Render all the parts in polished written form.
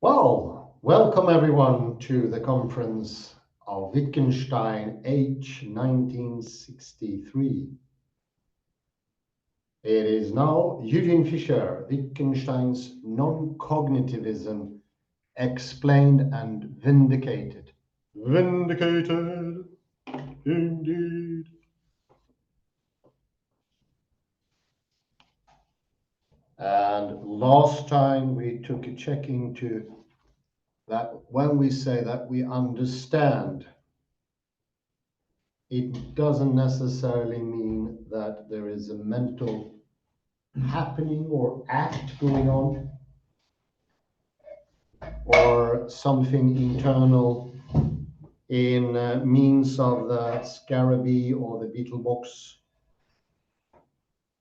Well, welcome everyone to the conference of Wittgenstein, age 1963. It is now Eugen Fischer, Wittgenstein's Non-Cognitivism, explained and vindicated. Vindicated, indeed. And last time we took a check into that when we say that we understand, it doesn't necessarily mean that there is a mental happening or act going on or something internal in means of the scarabee or the beetle box.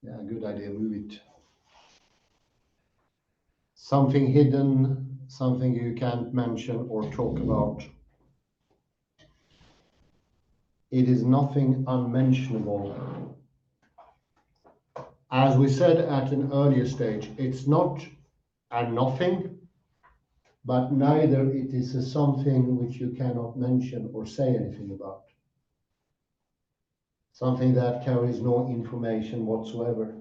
Yeah, good idea, move it. Something hidden, something you can't mention or talk about. It is nothing unmentionable. As we said at an earlier stage, it's not a nothing, but neither it is a something which you cannot mention or say anything about. Something that carries no information whatsoever.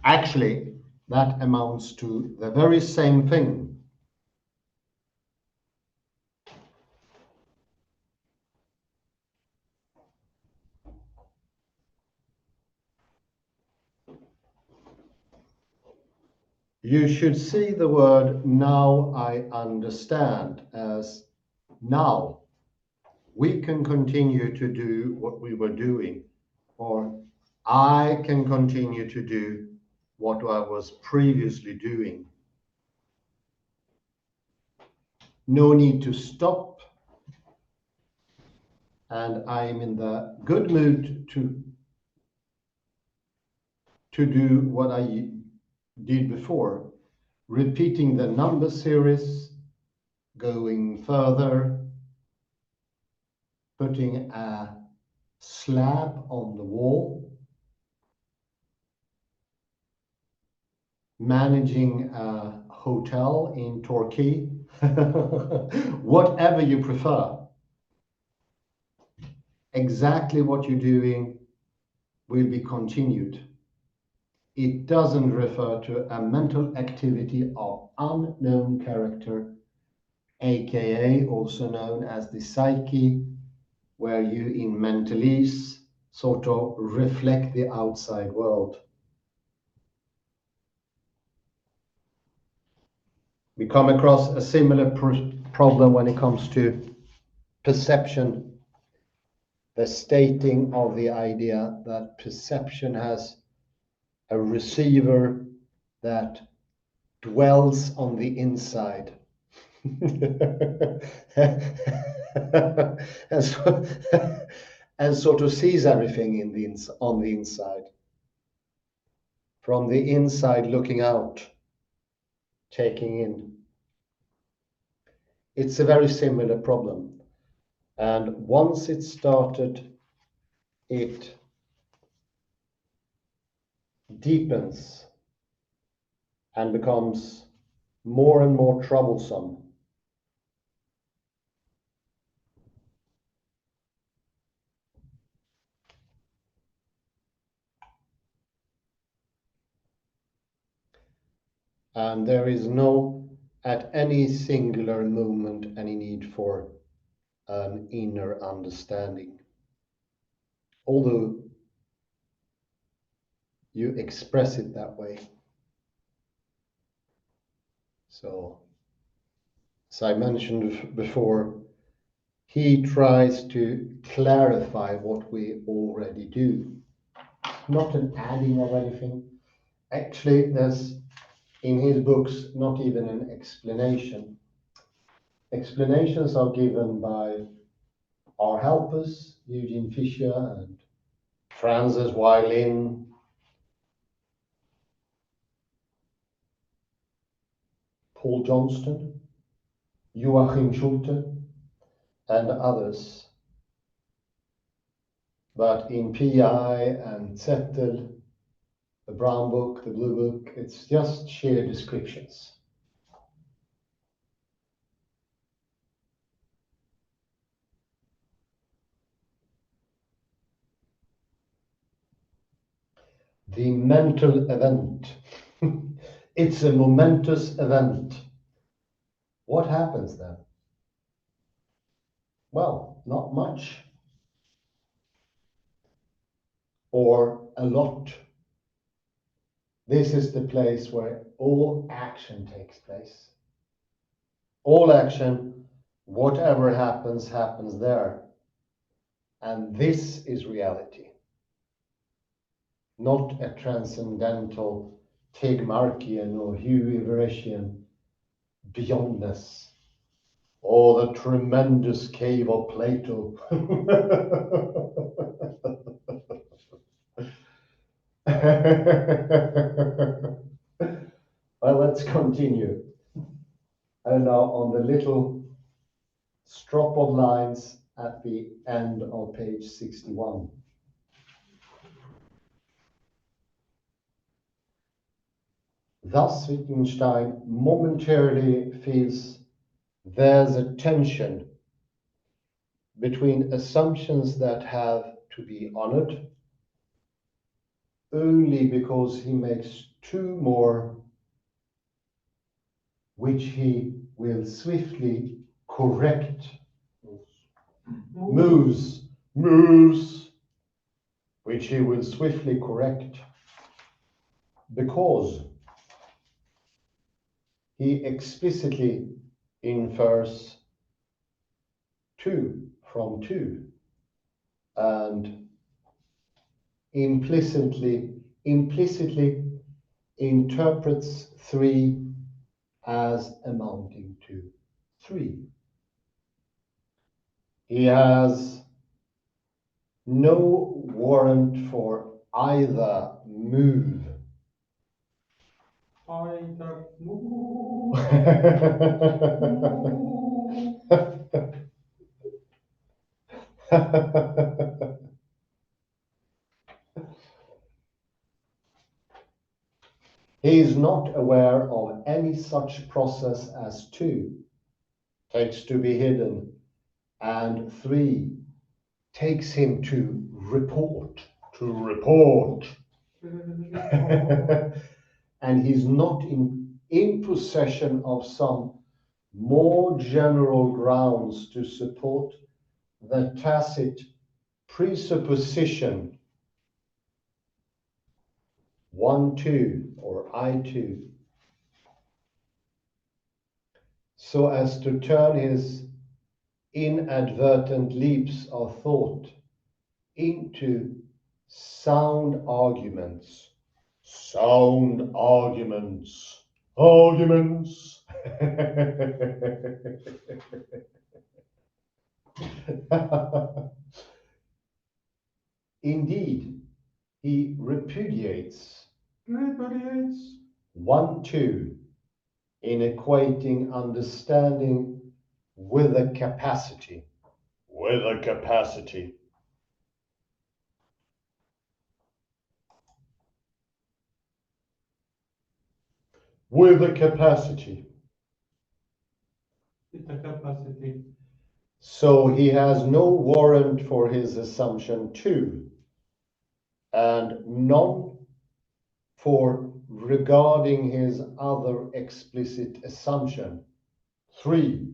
Actually, that amounts to the very same thing. You should see the word now I understand as now we can continue to do what we were doing, or I can continue to do what I was previously doing. No need to stop, and I'm in the good mood to do what I did before, repeating the number series, going further, putting a slab on the wall, managing a hotel in Turkey, whatever you prefer. Exactly what you're doing will be continued. It doesn't refer to a mental activity of unknown character, aka also known as the psyche, where you in mentalese sort of reflect the outside world. We come across a similar problem when it comes to perception, the stating of the idea that perception has a receiver that dwells on the inside. and, so, and sort of sees everything on the inside. From the inside looking out, taking in. It's a very similar problem. And once it started, it deepens and becomes more and more troublesome. And there is no, at any singular moment, any need for an inner understanding. Although you express it that way. So, as I mentioned before, he tries to clarify what we already do. Not an adding of anything. Actually, there's in his books not even an explanation. Explanations are given by our helpers, Eugen Fischer and Franz's violin, Paul Johnston, Joachim Schulte, and others. But in PI and Zettel, the brown book, the blue book, it's just sheer descriptions. the mental event. It's a momentous event. What happens then? Well, not much. Or a lot. This is the place where all action takes place. All action, whatever happens, happens there. And this is reality. Not a transcendental Tegmarkian or Huey-Veresian beyondness, or the tremendous cave of Plato. Well, let's continue. And now on the little strop of lines at the end of page 61. Thus, Wittgenstein momentarily feels there's a tension between assumptions that have to be honored only because he makes two more, which he will swiftly correct. Moves, which he will swiftly correct, because he explicitly infers two from two, and implicitly interprets three as amounting to three. He has no warrant for either move. Either move. He is not aware of any such process as two takes to be hidden, and three takes him to report. And he's not in possession of some more general grounds to support the tacit presupposition 1-2 or I2, so as to turn his inadvertent leaps of thought into sound arguments. Indeed, he repudiates 1-2 in equating understanding with a capacity. So he has no warrant for his assumption 2, and none for regarding his other explicit assumption 3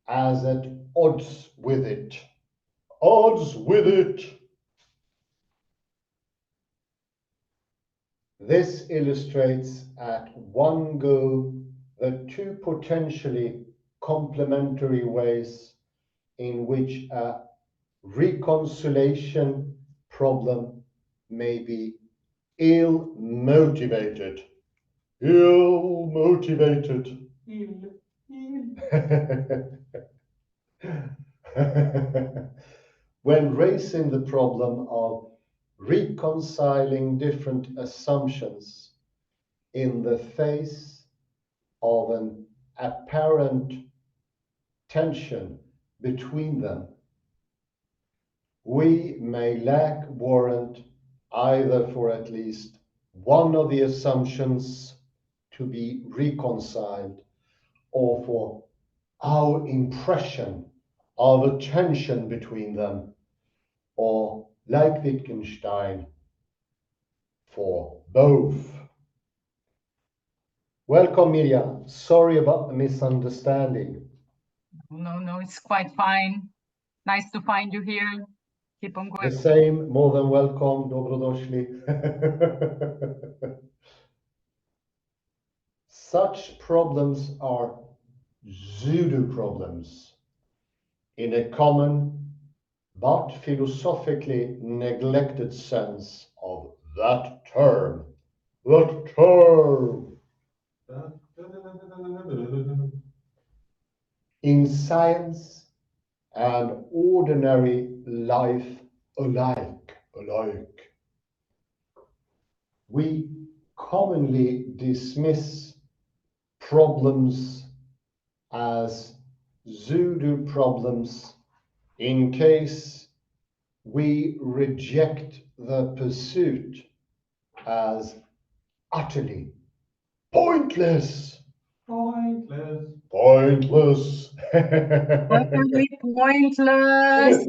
as at odds with it. This illustrates at one go the two potentially complementary ways in which a reconciliation problem may be ill motivated. When raising the problem of reconciling different assumptions in the face of an apparent tension between them, we may lack warrant either for at least one of the assumptions to be reconciled, or for our impression of a tension between them, or, like Wittgenstein, for both. Welcome, Miriam. Sorry about the misunderstanding. No, it's quite fine. Nice to find you here. Keep on The going. same, more than welcome, dobrodošli. Such problems are pseudo problems in a common but philosophically neglected sense of that term. That term. In science and ordinary life alike. We commonly dismiss problems as pseudo problems in case we reject the pursuit as utterly pointless. Pointless. Utterly pointless.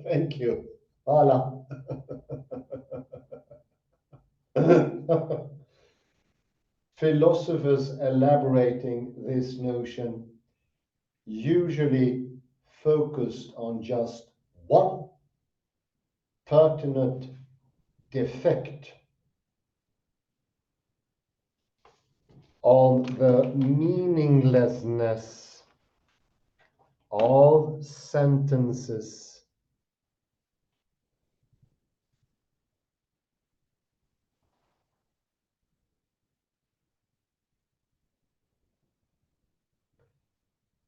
Thank you. Voilà. Philosophers elaborating this notion usually focused on just one pertinent defect, on the meaninglessness of sentences.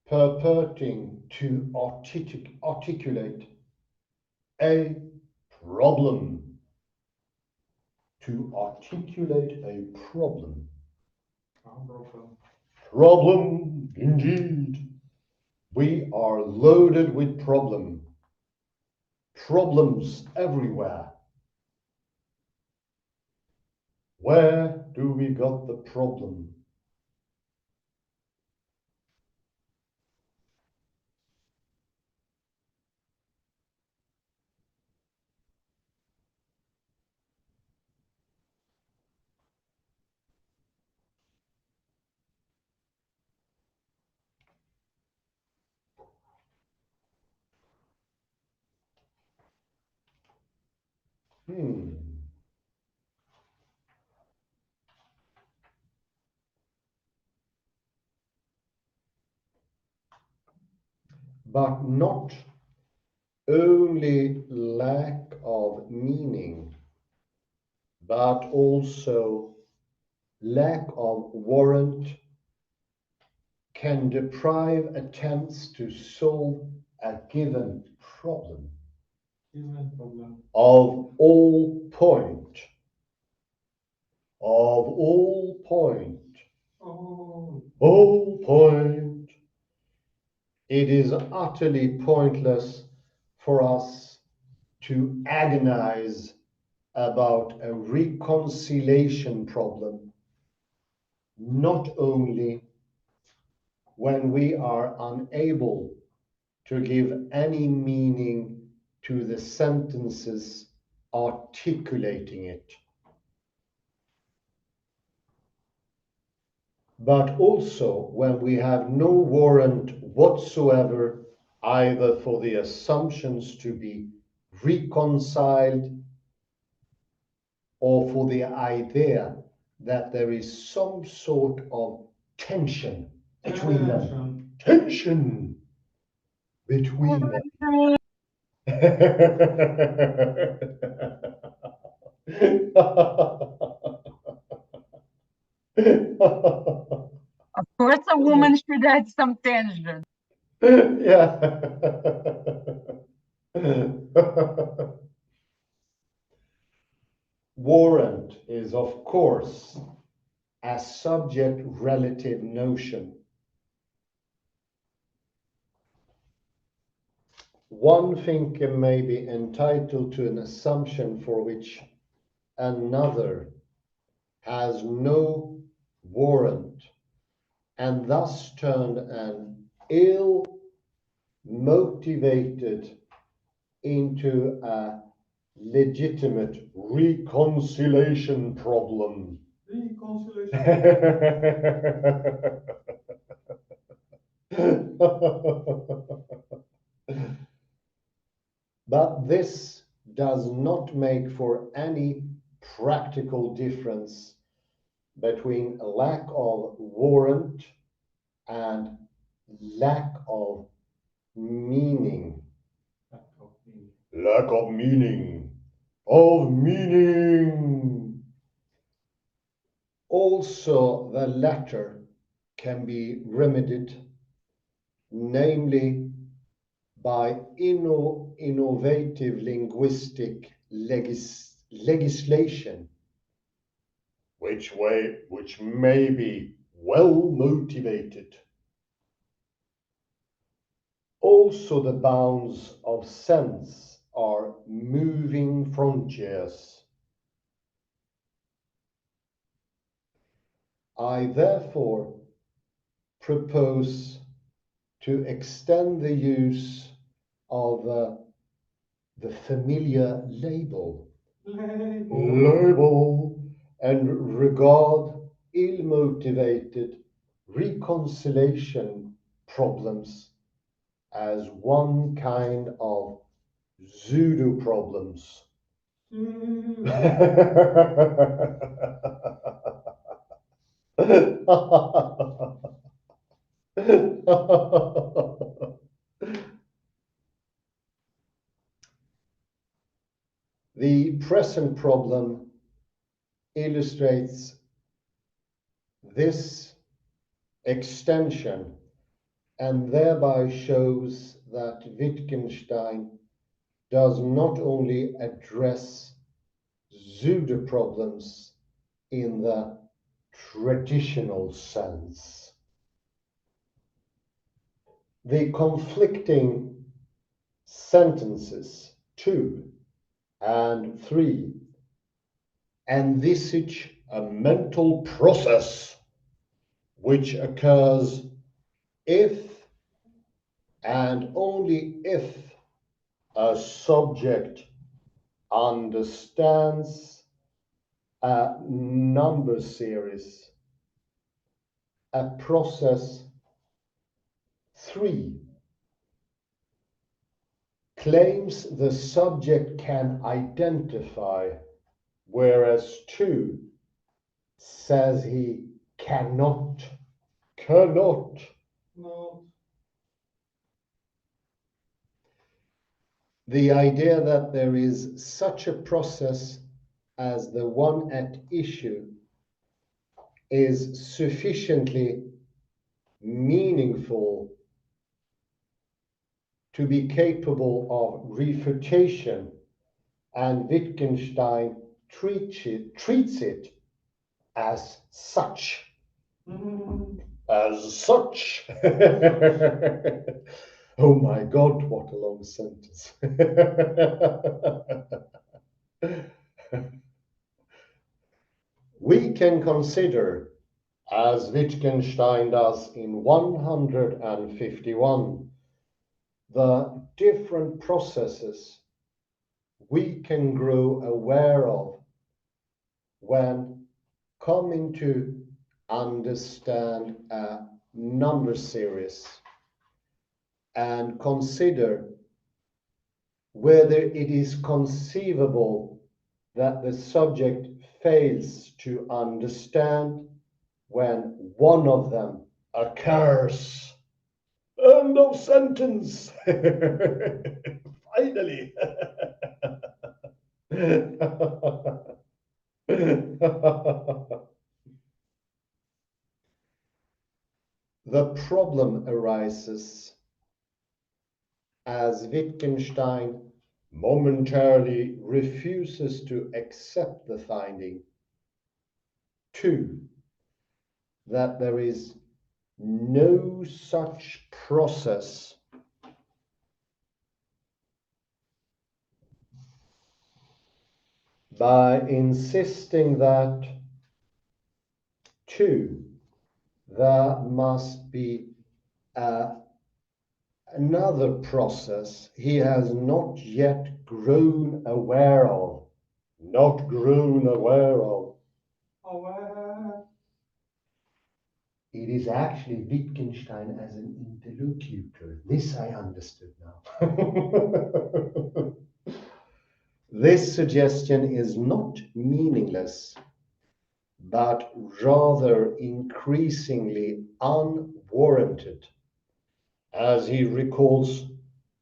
Purporting to articulate a problem. To articulate a problem. Problem, indeed. We are loaded with problems everywhere. Where do we got the problem? But not only lack of meaning, but also lack of warrant can deprive attempts to solve a given problem of all point. All point. It is utterly pointless for us to agonize about a reconciliation problem, not only when we are unable to give any meaning to the sentences articulating it, but also when we have no warrant whatsoever either for the assumptions to be reconciled or for the idea that there is some sort of tension between them. Tension between them. Of course, a woman should add some tension. Yeah. Warrant is, of course, a subject-relative notion. One thinker may be entitled to an assumption for which another has no warrant, and thus turn an ill-motivated into a legitimate reconciliation problem. But this does not make for any practical difference between a lack of warrant and lack of meaning. Lack of meaning. Of meaning. Also, the latter can be remedied, namely by innovative linguistic legislation, which may be well motivated. Also, the bounds of sense are moving frontiers. I therefore propose to extend the use of the familiar label and regard ill-motivated reconciliation problems as one kind of pseudo problems. The present problem illustrates this extension and thereby shows that Wittgenstein does not only address pseudo problems in the traditional sense. The conflicting sentences 2 and 3 envisage a mental process which occurs if and only if a subject understands a number series. A process 3 claims the subject can identify, whereas 2 says he cannot. No. The idea that there is such a process as the one at issue is sufficiently meaningful to be capable of refutation, and Wittgenstein treats it as such. As such. Oh my God, what a long sentence. We can consider, as Wittgenstein does in 151, the different processes we can grow aware of when coming to understand a number series and consider whether it is conceivable that the subject fails to understand when one of them occurs. End of sentence. Finally. The problem arises as Wittgenstein momentarily refuses to accept the finding, 2, that there is no such process by insisting that 2, there must be a another process he has not yet grown aware of. Not grown aware of. Aware. It is actually Wittgenstein as an interlocutor. This I understood now. This suggestion is not meaningless, but rather increasingly unwarranted, as he recalls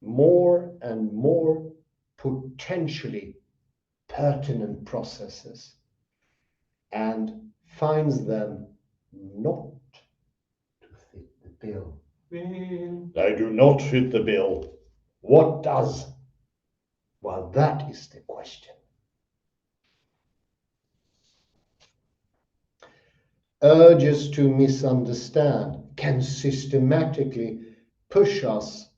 more and more potentially pertinent processes and finds them not to fit the bill. Bill. They do not fit the bill. What does? Well, that is the question. Urges to misunderstand can systematically push us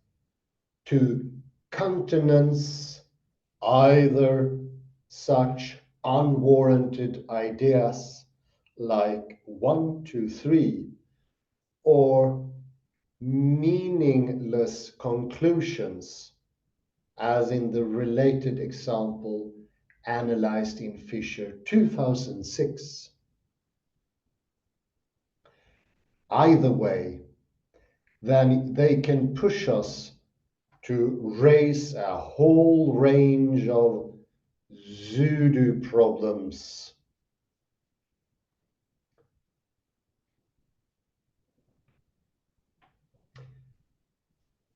to countenance either such unwarranted ideas like 1, 2, 3, or meaningless conclusions, as in the related example analyzed in Fischer 2006. Either way, then they can push us to raise a whole range of pseudo problems.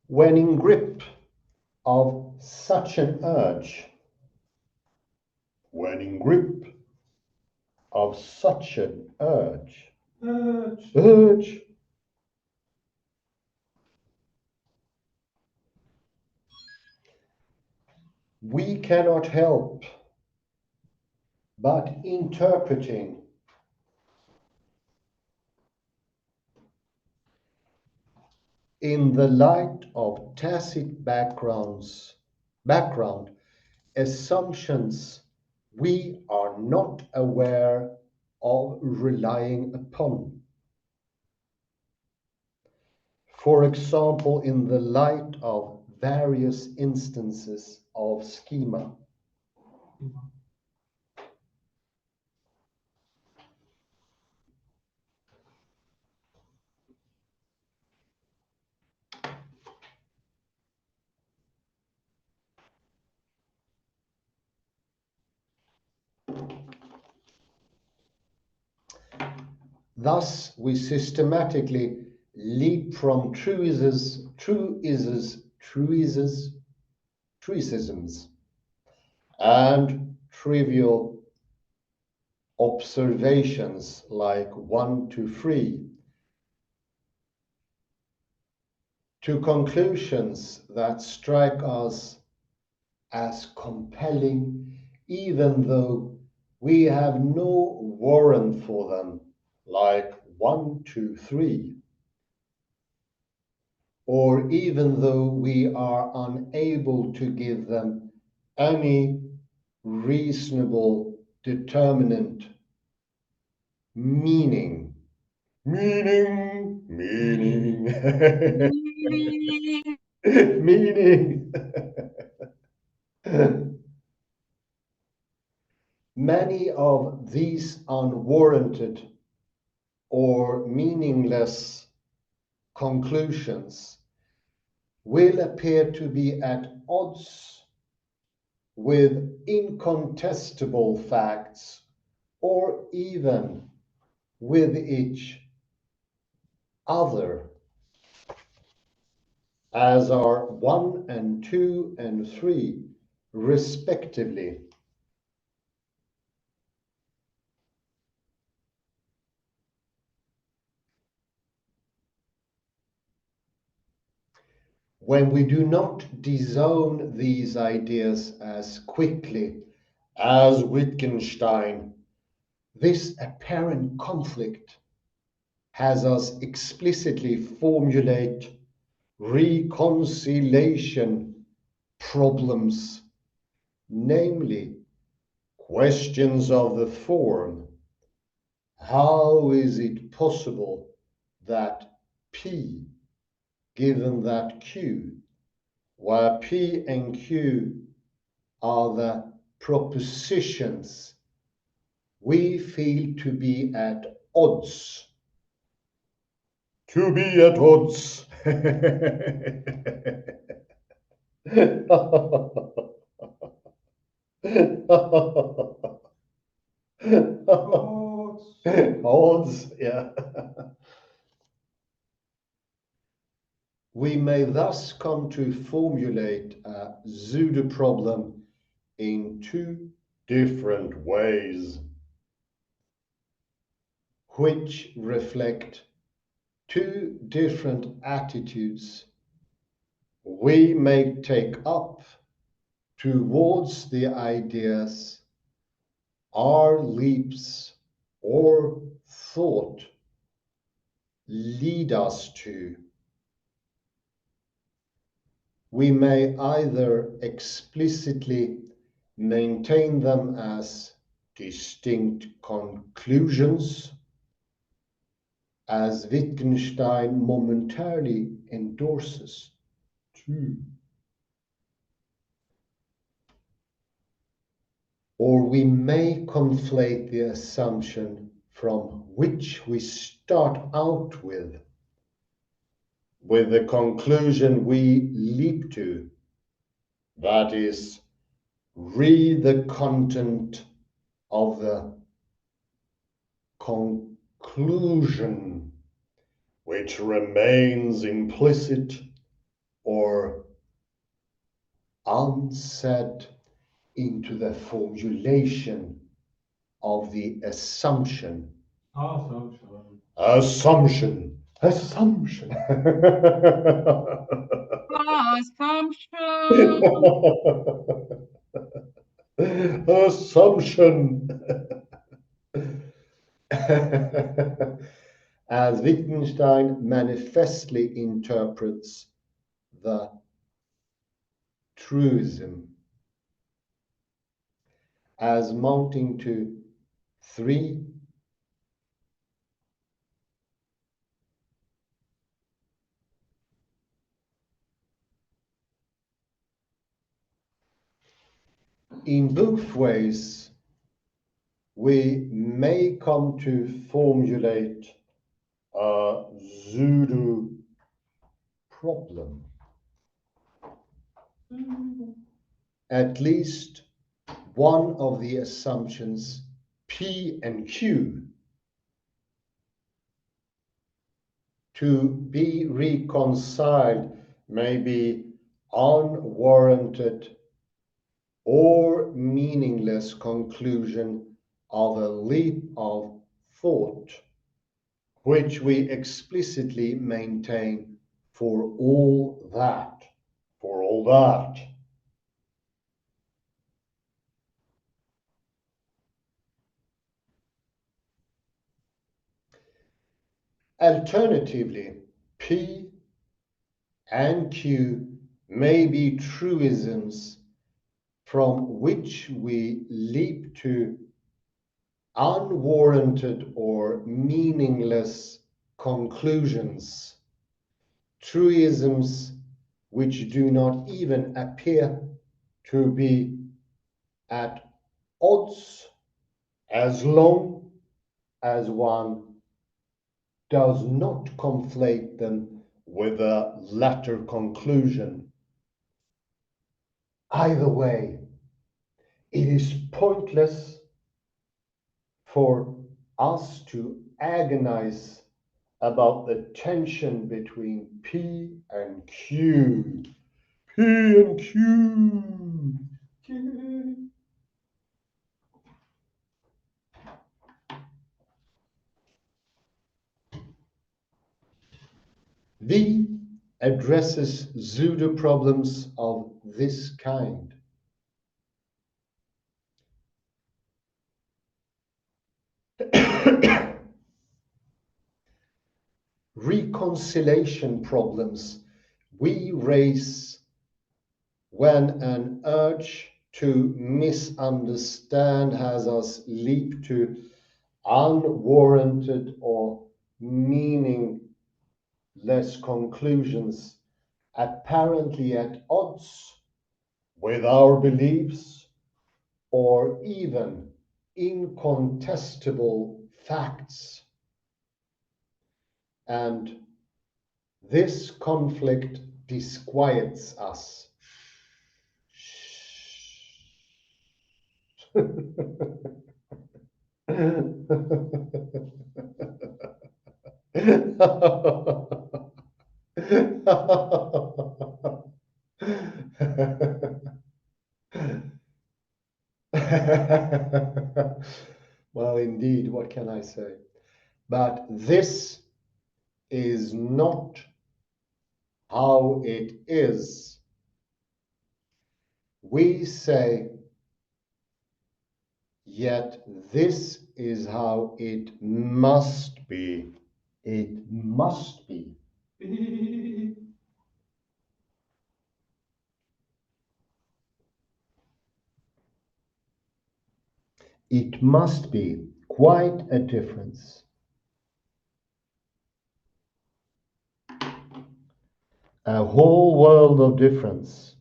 When in grip of such an urge, when in grip of such an urge, we cannot help but interpreting in the light of tacit background assumptions we are not aware of relying upon. For example, in the light of various instances of schema. Thus, we systematically leap from truisms, and trivial observations like 1 to 3 to conclusions that strike us as compelling, even though we have no warrant for them, like 1, 2, 3, or even though we are unable to give them any reasonable determinant meaning. Meaning. Meaning. Many of these unwarranted or meaningless conclusions will appear to be at odds with incontestable facts or even with each other, as are 1 and 2 and 3 respectively. When we do not disown these ideas as quickly as Wittgenstein, this apparent conflict has us explicitly formulate reconciliation problems, namely questions of the form: how is it possible that P given that Q, where P and Q are the propositions we feel to be at odds. To be at odds. Odds, yeah. We may thus come to formulate a pseudo problem in two different ways, which reflect two different attitudes we may take up towards the ideas our leaps or thought lead us to. We may either explicitly maintain them as distinct conclusions, as Wittgenstein momentarily endorses too, or we may conflate the assumption from which we start out with the conclusion we leap to, that is, read the content of the conclusion, which remains implicit or unsaid into the formulation of the assumption. Assumption. Assumption. Assumption. As Wittgenstein manifestly interprets the truism as mounting to three in both ways, we may come to formulate a pseudo problem. At least one of the assumptions, P and Q, to be reconciled may be unwarranted or meaningless conclusion of a leap of thought, which we explicitly maintain for all that. For all that. Alternatively, P and Q may be truisms from which we leap to unwarranted or meaningless conclusions, truisms which do not even appear to be at odds as long as one does not conflate them with the latter conclusion. Either way, it is pointless for us to agonize about the tension between P and Q. P and Q. V addresses pseudo problems of this kind. Reconciliation problems we raise when an urge to misunderstand has us leap to unwarranted or meaningless less conclusions apparently at odds with our beliefs or even incontestable facts. And this conflict disquiets us. Well, indeed, what can I say? But this is not how it is. We say, yet this is how it must be. It must be. It must be quite a difference. A whole world of difference.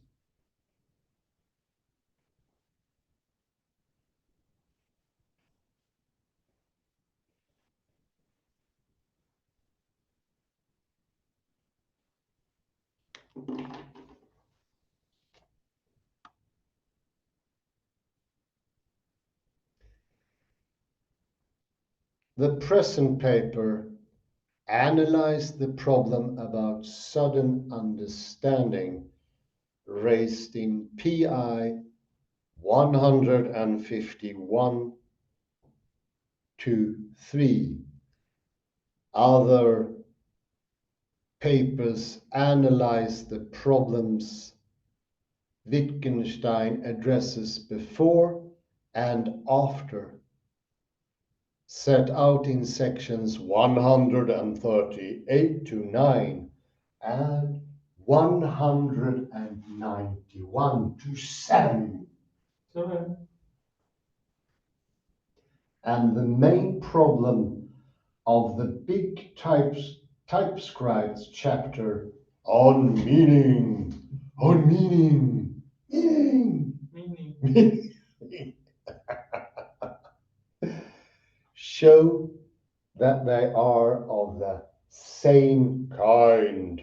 The present paper analyzed the problem about sudden understanding raised in PI 151 to 3. Other papers analyze the problems Wittgenstein addresses before and after, set out in sections 138 to 9 and 191 to 7. And the main problem of the big typescribes chapter on meaning, show that they are of the same kind.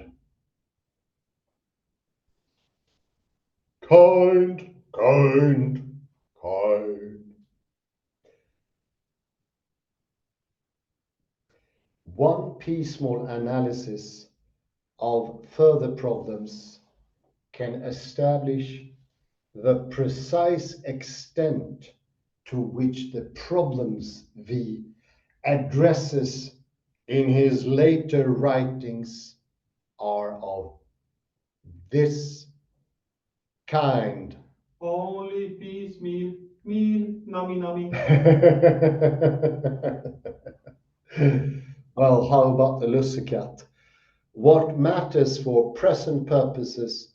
Kind. One piecemeal analysis of further problems can establish the precise extent to which the problems V addresses in his later writings are of this kind. Only piecemeal, nummy. Well, how about the Lussicat? What matters for present purposes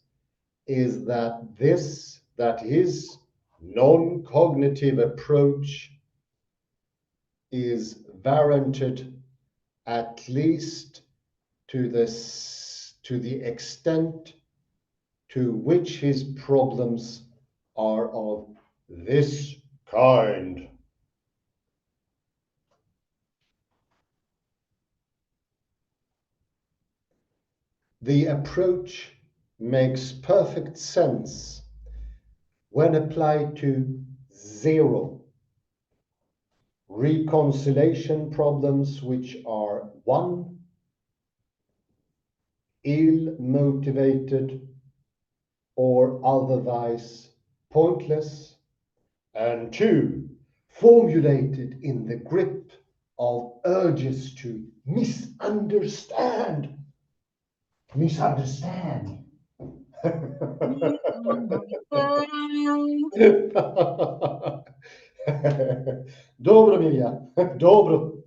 is that his non-cognitive approach is warranted at least to the extent to which his problems are of this kind. The approach makes perfect sense when applied to zero reconciliation problems which are 1, ill-motivated or otherwise pointless, and 2, formulated in the grip of urges to misunderstand. Dobro, Milja, dobro.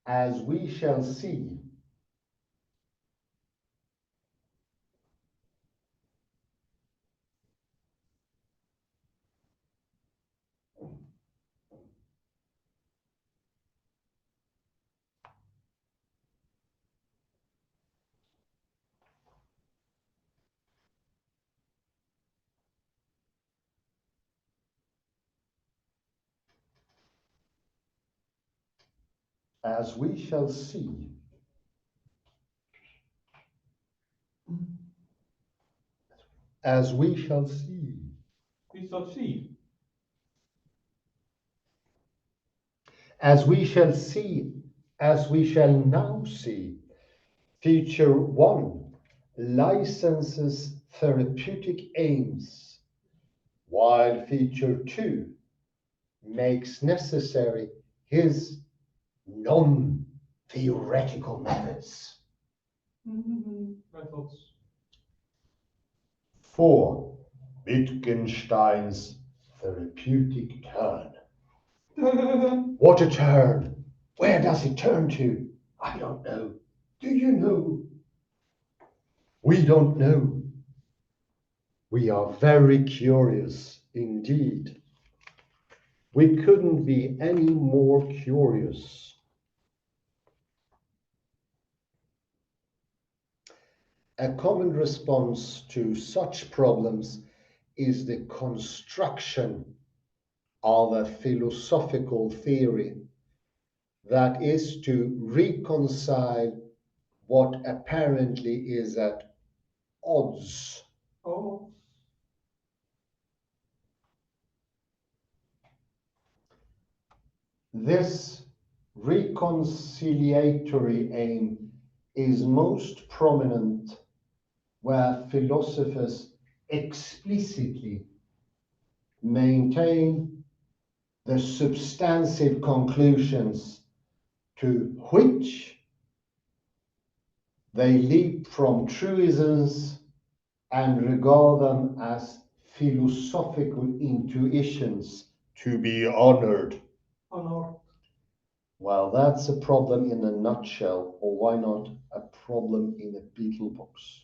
As we shall see, As we shall see, as we shall see, We shall see. as we shall see, as we shall now see, feature 1 licenses therapeutic aims, while feature 2 makes necessary his non-theoretical methods. Methods. 4. Wittgenstein's therapeutic turn. What a turn! Where does it turn to? I don't know. Do you know? We don't know. We are very curious indeed. We couldn't be any more curious. A common response to such problems is the construction of a philosophical theory that is to reconcile what apparently is at odds. Oh, This reconciliatory aim is most prominent where philosophers explicitly maintain the substantive conclusions to which they leap from truisms and regard them as philosophical intuitions to be honored. honor. Well, that's a problem in a nutshell, or why not a problem in a beetle box?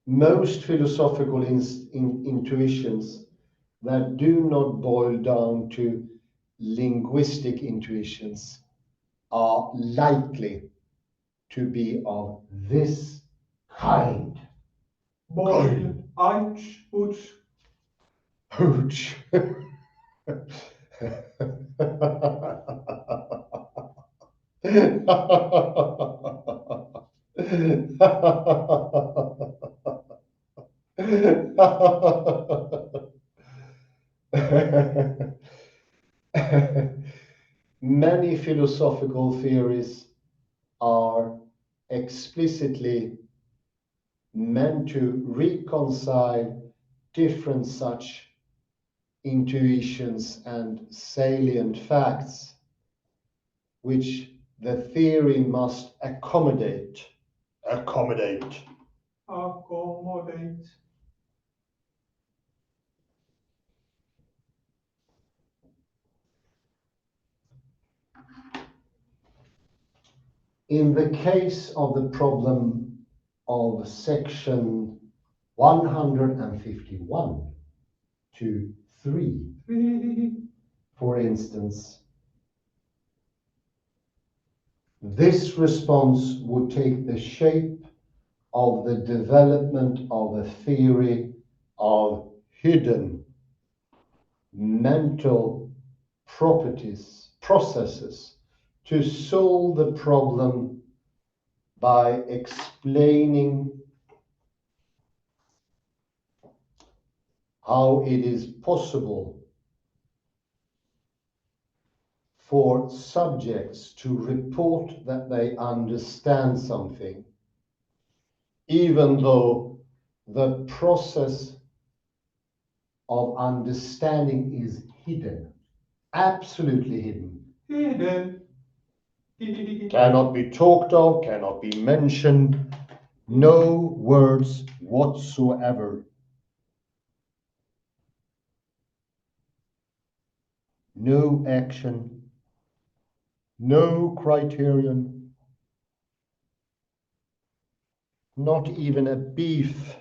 Most philosophical intuitions that do not boil down to linguistic intuitions are likely to be of this kind. Boil. Ouch. Ouch. Hooch. Many philosophical theories are explicitly meant to reconcile different such intuitions and salient facts, which the theory must accommodate. Accommodate. Accommodate. In the case of the problem of section 151 to 3, for instance, this response would take the shape of the development of a theory of hidden mental processes to solve the problem by explaining how it is possible for subjects to report that they understand something, even though the process of understanding is hidden, absolutely hidden. Hidden. Cannot be talked of, cannot be mentioned, no words whatsoever. No action, no criterion, not even a beef.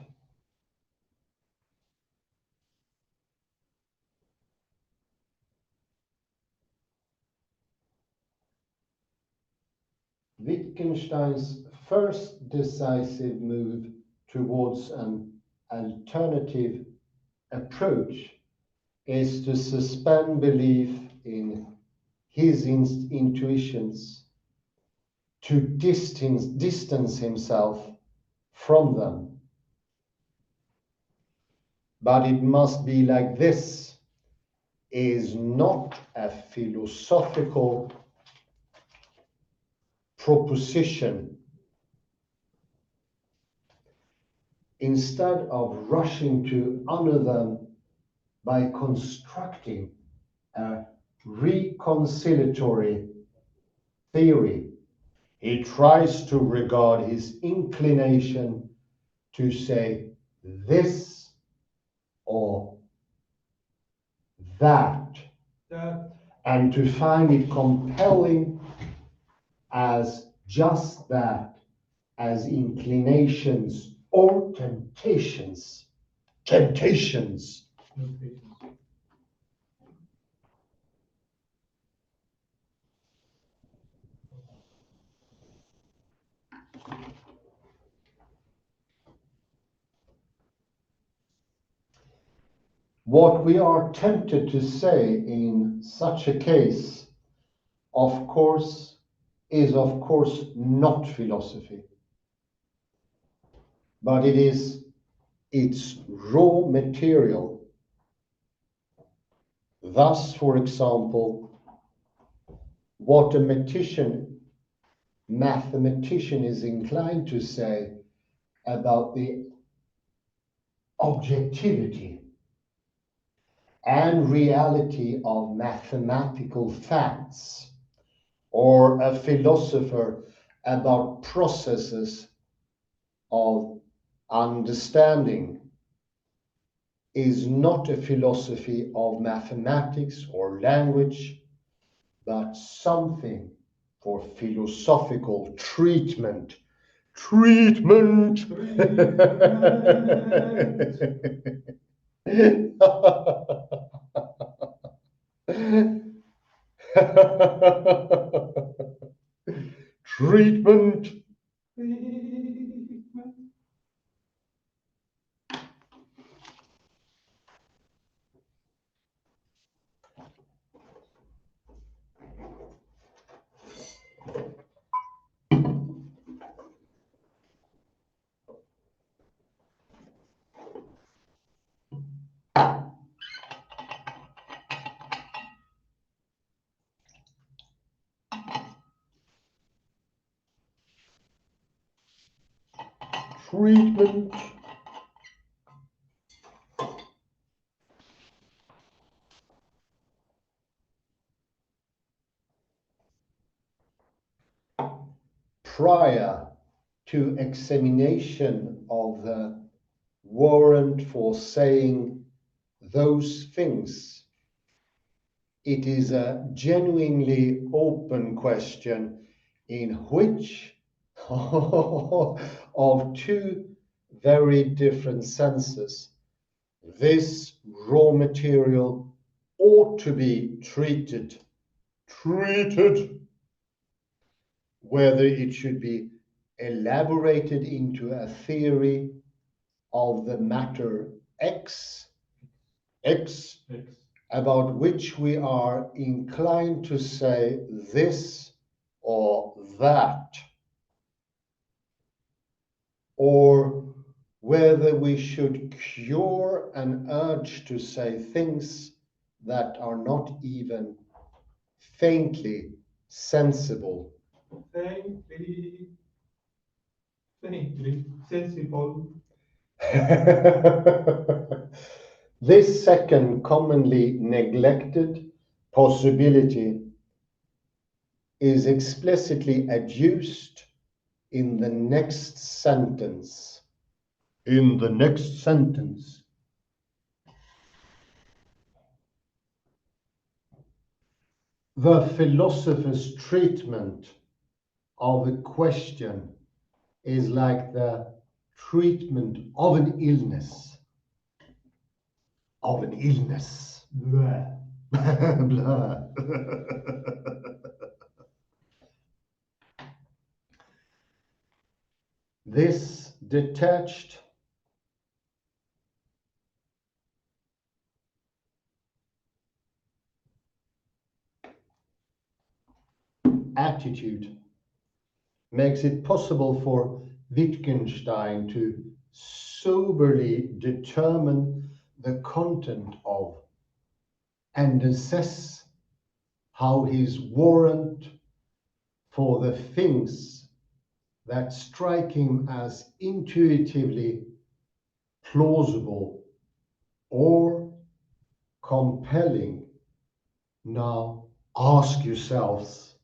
Wittgenstein's first decisive move towards an alternative approach is to suspend belief in his intuitions, to distance himself from them. But it must be like this is not a philosophical proposition. Instead of rushing to honor them by constructing a reconciliatory theory, he tries to regard his inclination to say this or that, and to find it compelling as just that, as inclinations or temptations. Temptations. What we are tempted to say in such a case, of course, is of course not philosophy, but it is its raw material. Thus, for example, what a mathematician is inclined to say about the objectivity and reality of mathematical facts, or a philosopher about processes of understanding, is not a philosophy of mathematics or language, but something for philosophical treatment. Treatment! Treatment. Treatment. Prior to examination of the warrant for saying those things, it is a genuinely open question in which of two very different senses this raw material ought to be treated, whether it should be elaborated into a theory of the matter X, about which we are inclined to say this or that, or whether we should cure an urge to say things that are not even faintly sensible. Faintly sensible. This second commonly neglected possibility is explicitly adduced in the next sentence. In the next sentence. The philosopher's treatment of a question is like the treatment of an illness. Of an illness. Blah. Blah. This detached attitude makes it possible for Wittgenstein to soberly determine the content of and assess how his warrant for the things that strike him as intuitively plausible or compelling. Now ask yourselves,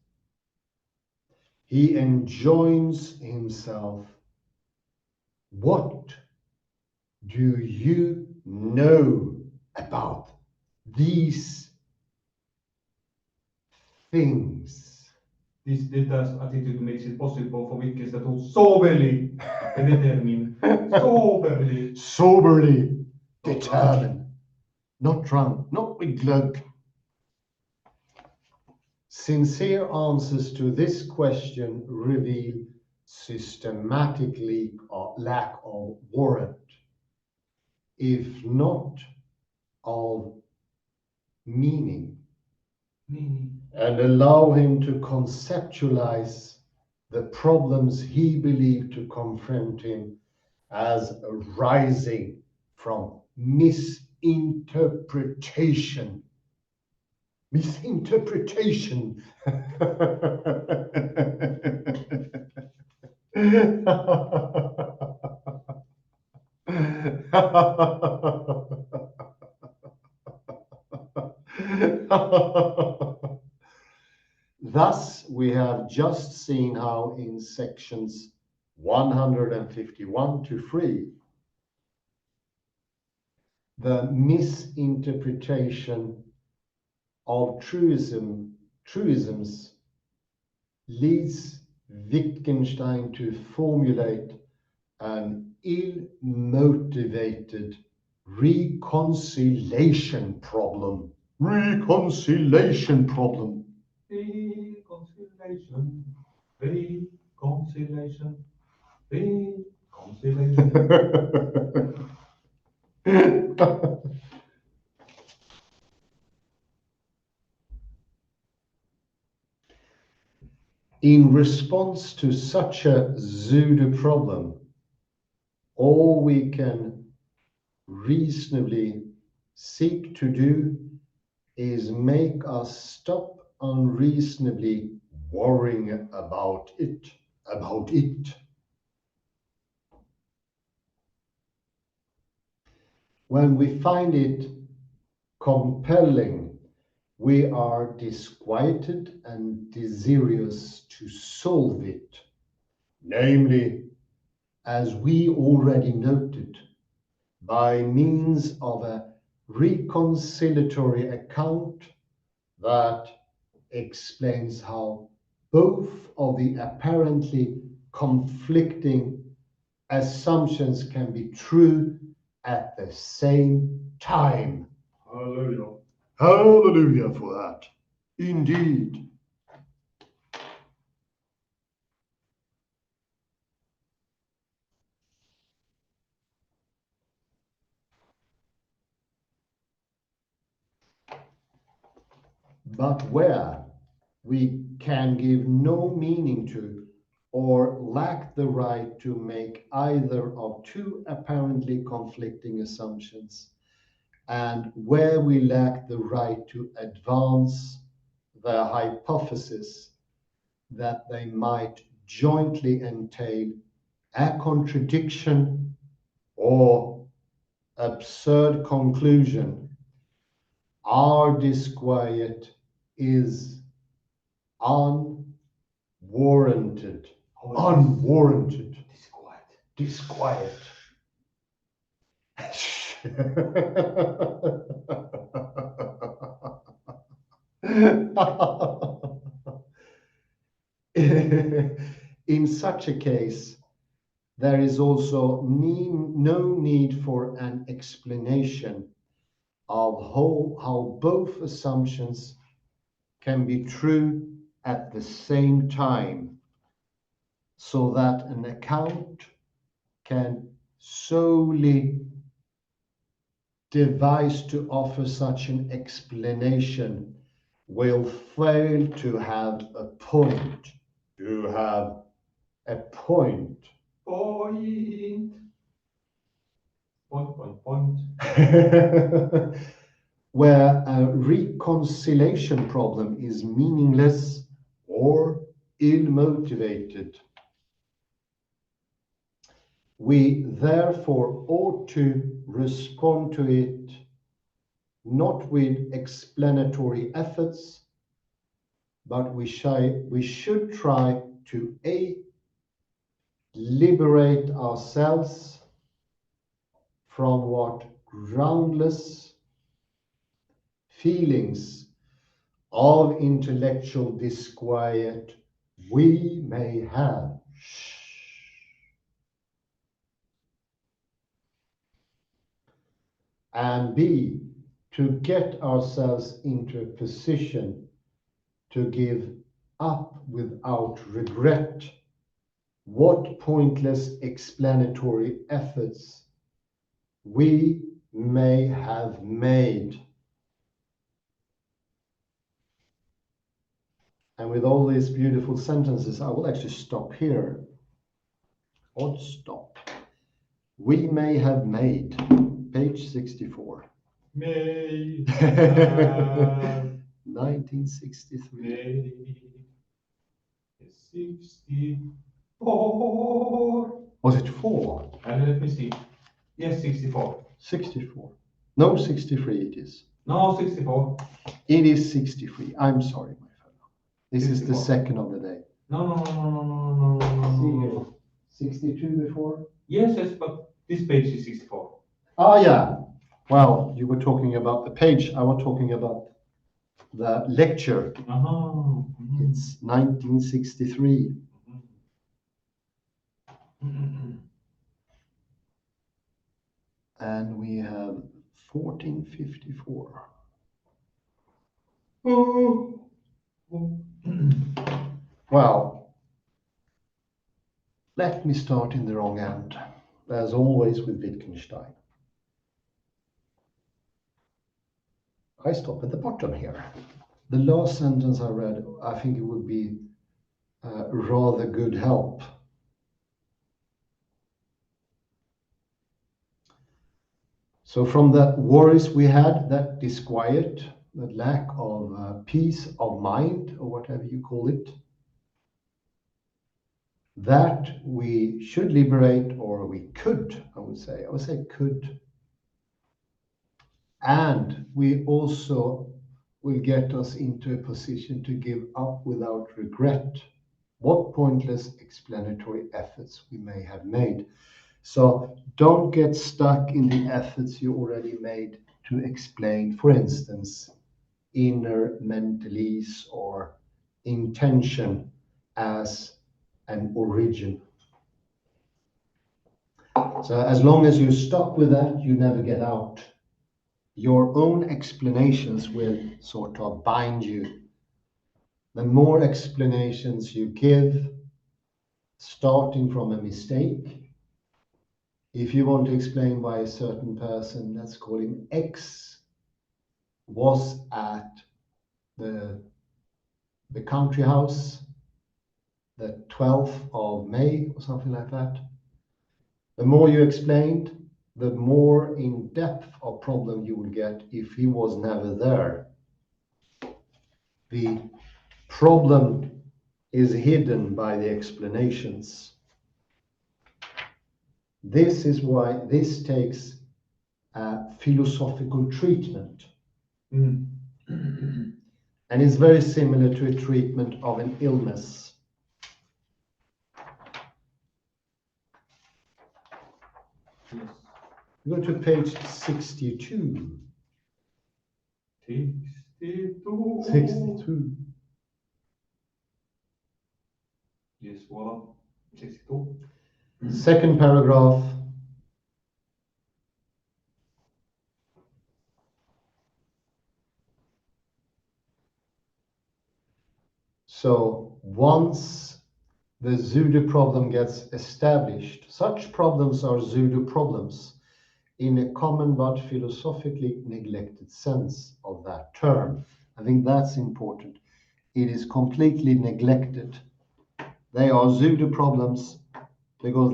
he enjoins himself, what do you know about these things? This detached attitude makes it possible for Wittgenstein to soberly determine, Soberly determine, not drunk, not with glug. Sincere answers to this question reveal systematically a lack of warrant, if not of meaning, and allow him to conceptualize the problems he believed to confront him as arising from misinterpretation. Misinterpretation. Thus, we have just seen how in sections 151 to 3, the misinterpretation of truisms leads Wittgenstein to formulate an ill-motivated reconciliation problem. Reconciliation problem. Reconciliation, reconciliation, reconciliation. In response to such a pseudo problem, all we can reasonably seek to do is make us stop unreasonably worrying about it. When we find it compelling, we are disquieted and desirous to solve it, namely, as we already noted, by means of a reconciliatory account that explains how both of the apparently conflicting assumptions can be true at the same time. Hallelujah. Hallelujah for that. Indeed. But where we can give no meaning to or lack the right to make either of two apparently conflicting assumptions, and where we lack the right to advance the hypothesis that they might jointly entail a contradiction or absurd conclusion, our disquiet is unwarranted. Unwarranted. Disquiet. In such a case, there is also no need for an explanation of how both assumptions can be true at the same time. so that an account can solely devise to offer such an explanation will fail to have a point. To have a point. Point. Point, point, point. Where a reconciliation problem is meaningless or ill-motivated. We therefore ought to respond to it not with explanatory efforts, but we should try to liberate ourselves from what groundless feelings of intellectual disquiet we may have. And B, to get ourselves into a position to give up without regret what pointless explanatory efforts we may have made. And with all these beautiful sentences, I will actually stop here. Odd stop. We may have made, page 64. May 1963. May 64. Was it 4? Let me see. Yes, 64. 64. No, 63 it is. No, 64. It is 63. I'm sorry, my fellow. This is the 64. second of the day. No. See here. 62 before? Yes, but this page is 64. Ah, yeah. Well, you were talking about the page. I was talking about the lecture. Uh-huh. It's 1963. And we have 1454. Well, let me start in the wrong end, as always with Wittgenstein. I stop at the bottom here. The last sentence I read, I think it would be rather good help. So from the worries we had, that disquiet, that lack of peace of mind, or whatever you call it, that we should liberate, or we could, I would say could. And we also will get us into a position to give up without regret what pointless explanatory efforts we may have made. So don't get stuck in the efforts you already made to explain, for instance, inner mentalese or intention as an origin. So as long as you're stuck with that, you never get out. Your own explanations will sort of bind you. The more explanations you give, starting from a mistake, if you want to explain why a certain person, let's call him X, was at the country house the 12th of May or something like that, the more you explained, the more in depth of problem you will get if he was never there. The problem is hidden by the explanations. This is why this takes a philosophical treatment. And it's very similar to a treatment of an illness. Yes. Go to page 62. 62. 62. Yes, voila. 62. Second paragraph. So once the pseudo problem gets established. Such problems are pseudo problems in a common but philosophically neglected sense of that term. I think that's important. It is completely neglected. They are pseudo problems because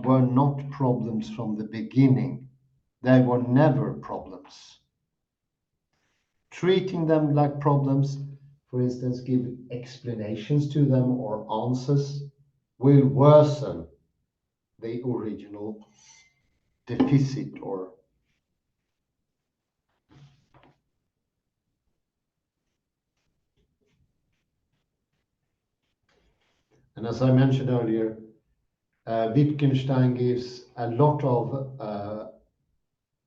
were not problems from the beginning. They were never problems. Treating them like problems, for instance, give explanations to them or answers, will worsen the original deficit or and as I mentioned earlier, Wittgenstein gives a lot of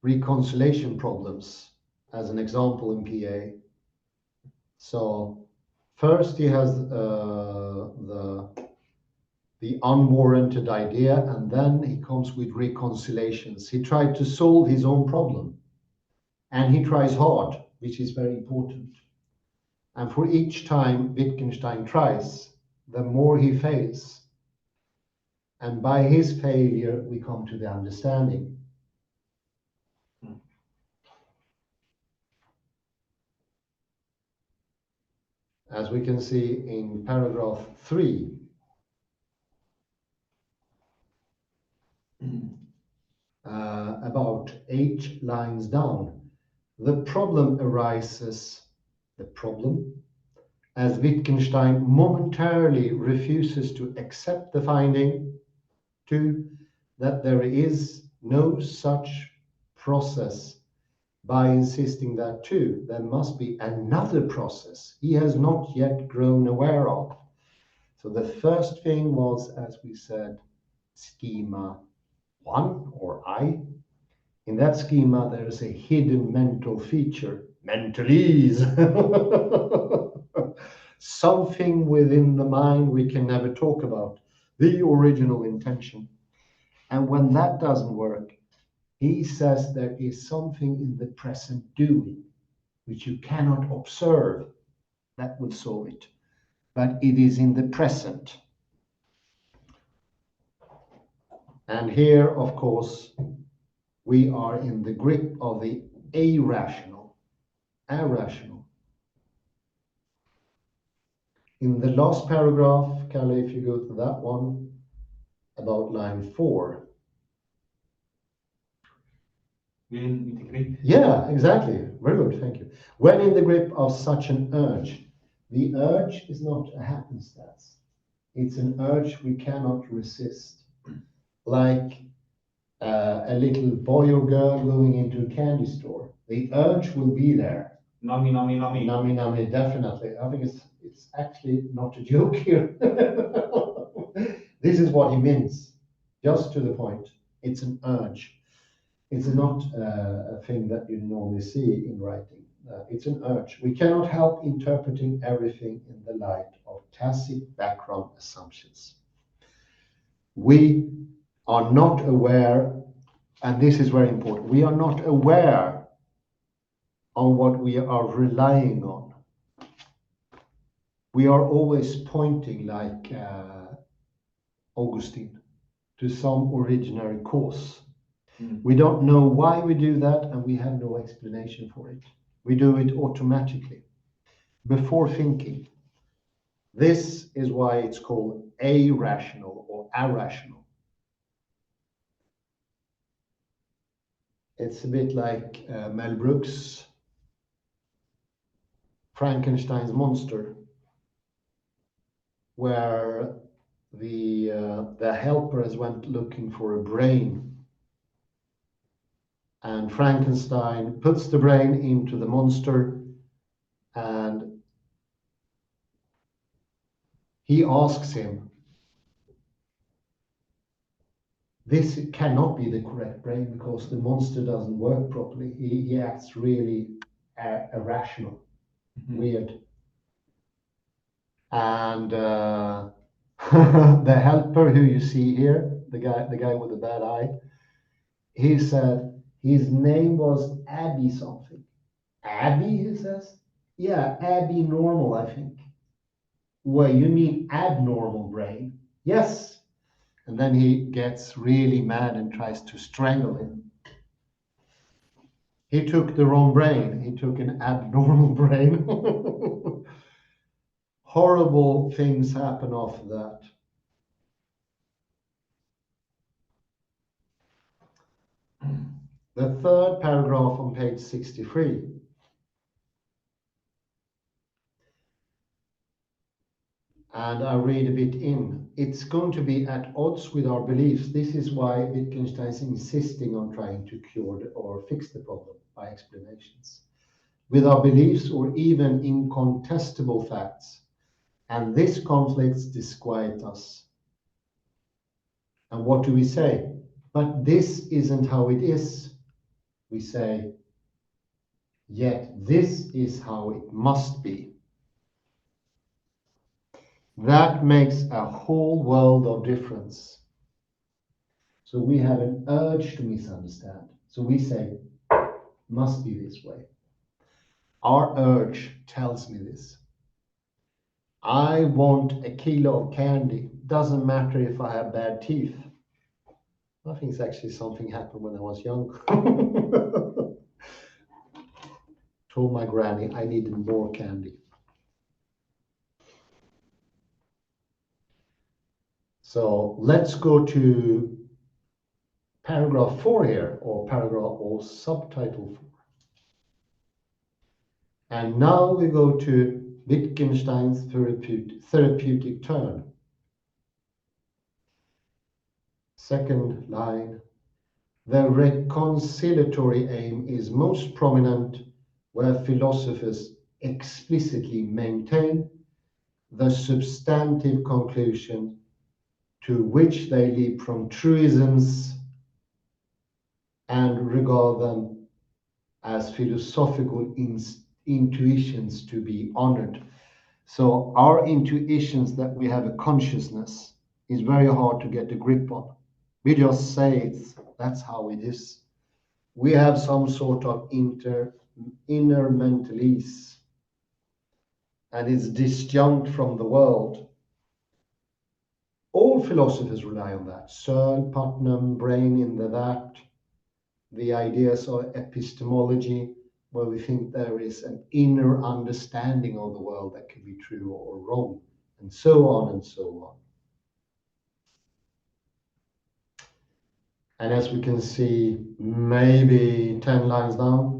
reconciliation problems as an example in PA. So first he has the unwarranted idea, and then he comes with reconciliations. He tried to solve his own problem, and he tries hard, which is very important. And for each time Wittgenstein tries, the more he fails. And by his failure, we come to the understanding. As we can see in paragraph 3, about 8 lines down, the problem arises, as Wittgenstein momentarily refuses to accept the finding, 2, that there is no such process, by insisting that, 2, there must be another process he has not yet grown aware of. So the first thing was, as we said, schema 1 or I. In that schema, there is a hidden mental feature, mentalese. Something within the mind we can never talk about, the original intention. And when that doesn't work, he says there is something in the present doing which you cannot observe that will solve it, but it is in the present. And here, of course, we are in the grip of the irrational. In the last paragraph, Kalle, if you go to that one, about line 4. In the grip. Yeah, exactly. Very good, thank you. When in the grip of such an urge, the urge is not a happenstance. It's an urge we cannot resist. Like a little boy or girl going into a candy store. The urge will be there. Nummy, nummy, nummy. Nummy, nummy, definitely. I think it's actually not a joke here. This is what he means, just to the point. It's an urge. It's not a thing that you normally see in writing. It's an urge. We cannot help interpreting everything in the light of tacit background assumptions. We are not aware, and this is very important, we are not aware on what we are relying on. We are always pointing, like Augustine, to some originary cause. We don't know why we do that, and we have no explanation for it. We do it automatically, before thinking. This is why it's called irrational or irrational. It's a bit like Mel Brooks' Frankenstein's monster, where the helpers went looking for a brain, and Frankenstein puts the brain into the monster, and he asks him, this cannot be the correct brain because the monster doesn't work properly. He acts really irrational, weird. And the helper who you see here, the guy with the bad eye, he said his name was Abby something. Abby, he says? Yeah, Abby normal, I think. Well, you mean abnormal brain. Yes. And then he gets really mad and tries to strangle him. He took the wrong brain. He took an abnormal brain. Horrible things happen after that. The third paragraph on page 63. And I read a bit in. It's going to be at odds with our beliefs. This is why Wittgenstein is insisting on trying to cure or fix the problem by explanations. With our beliefs or even incontestable facts. And this conflict disquiets us. And what do we say? But this isn't how it is. We say, yet this is how it must be. That makes a whole world of difference. So we have an urge to misunderstand. So we say, must be this way. Our urge tells me this. I want a kilo of candy. Doesn't matter if I have bad teeth. I think it's actually something happened when I was young. Told my granny I needed more candy. So let's go to paragraph 4 here, or paragraph or subtitle 4. And now we go to Wittgenstein's therapeutic turn. Second line. The reconciliatory aim is most prominent where philosophers explicitly maintain the substantive conclusion to which they leap from truisms and regard them as philosophical intuitions to be honored. So our intuitions that we have a consciousness is very hard to get a grip on. We just say it's, that's how it is. We have some sort of inner mental ease, and it's disjunct from the world. All philosophers rely on that. Searle, Putnam, Brain in the that, the ideas of epistemology, where we think there is an inner understanding of the world that could be true or wrong, and so on and so on. And as we can see, maybe 10 lines down,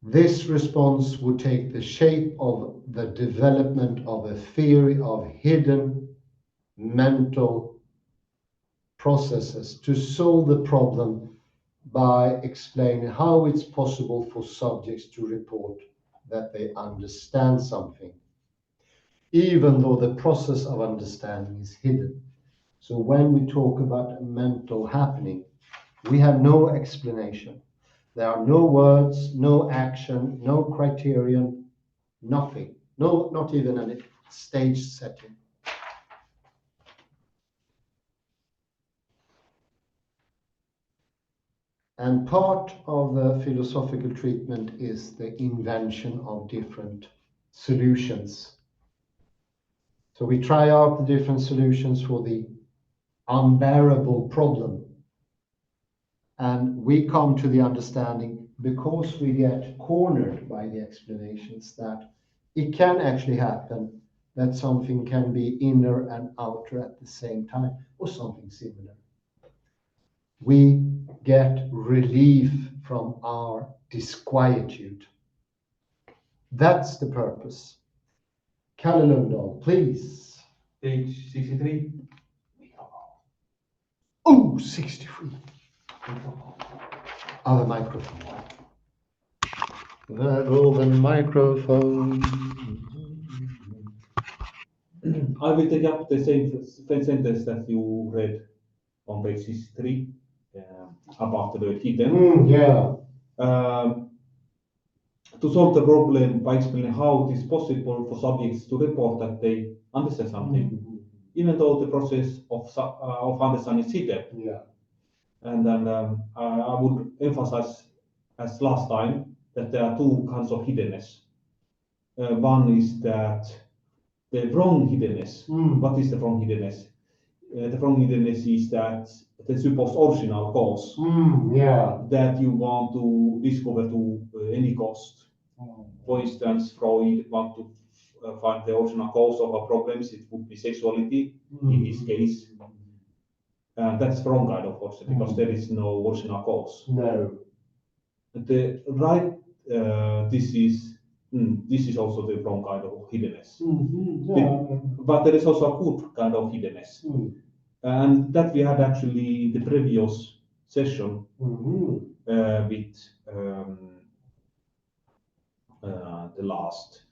this response would take the shape of the development of a theory of hidden mental processes to solve the problem by explaining how it's possible for subjects to report that they understand something, even though the process of understanding is hidden. So when we talk about a mental happening, we have no explanation. There are no words, no action, no criterion, nothing. No, not even a stage setting. And part of the philosophical treatment is the invention of different solutions. So we try out the different solutions for the unbearable problem. And we come to the understanding, because we get cornered by the explanations, that it can actually happen that something can be inner and outer at the same time, or something similar. We get relief from our disquietude. That's the purpose. Kalle Lundahl, please. Page 63. Oh, 63. Other microphone. There go the microphone. I will take up the same sentence that you read on page 63 about the word hidden. Yeah. To solve the problem by explaining how it is possible for subjects to report that they understand something, even though the process of understanding is hidden. Yeah. And then I would emphasize, as last time, that there are two kinds of hiddenness. One is that the wrong hiddenness. Mm. What is the wrong hiddenness? The wrong hiddenness is that the supposed original cause Yeah. that you want to discover to any cost. For instance, Freud want to find the original cause of our problems. It would be sexuality in his case. And that's wrong kind of course because there is no original cause. No. The right, this is also the wrong kind of hiddenness. Yeah. But there is also a good kind of hiddenness. And that we had actually in the previous session with the last,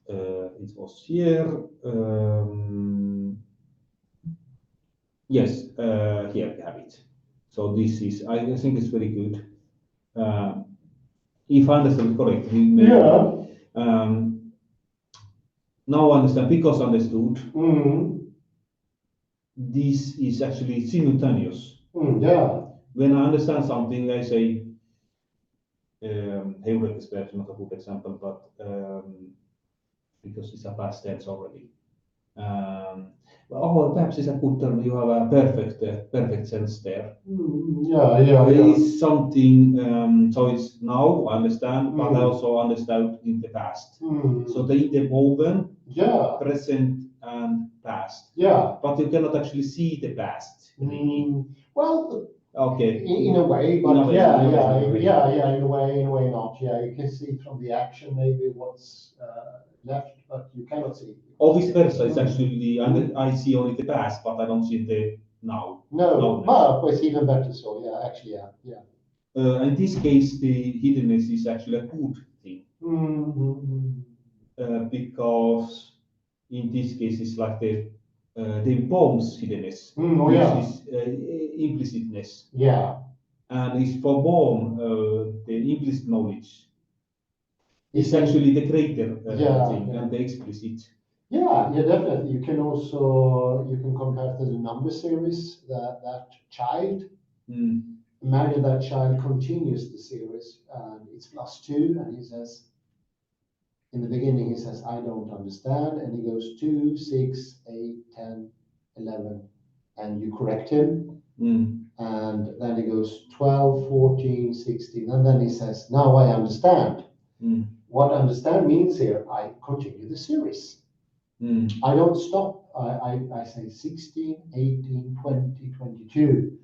it was here. Yes, here we have it. So this is, I think it's very good. If I understand correctly, maybe, now I understand, because understood, this is actually simultaneous. Yeah. When I understand something, I say, Heurek is perhaps not a good example, but because it's a past tense already. Well, perhaps it's a good term. You have a perfect sense there. There is something. So it's now I understand, but I also understand in the past. So the interwoven, present and past. Yeah. But you cannot actually see the past. Really. Well, Okay. in a way, but in a way, in a way not. Yeah, you can see from the action maybe what's left, but you cannot see. Or vice versa. It's actually I see only the past, but I don't see the now. No, but it's even better. So yeah, actually, yeah. In this case, the hiddenness is actually a good thing. Because in this case, it's like the Bohm's hiddenness, which is implicitness. Yeah. And it's for Bohm, the implicit knowledge is actually the greater thing than the explicit. Yeah, definitely. You can also compare to the number series that child. Imagine that child continues the series and it's +2, and he says, in the beginning, he says, I don't understand, and he goes 2, 6, 8, 10, 11, and you correct him. And then he goes 12, 14, 16, and then he says, now I understand. What understand means here, I continue the series. I don't stop. I say 16, 18, 20, 22.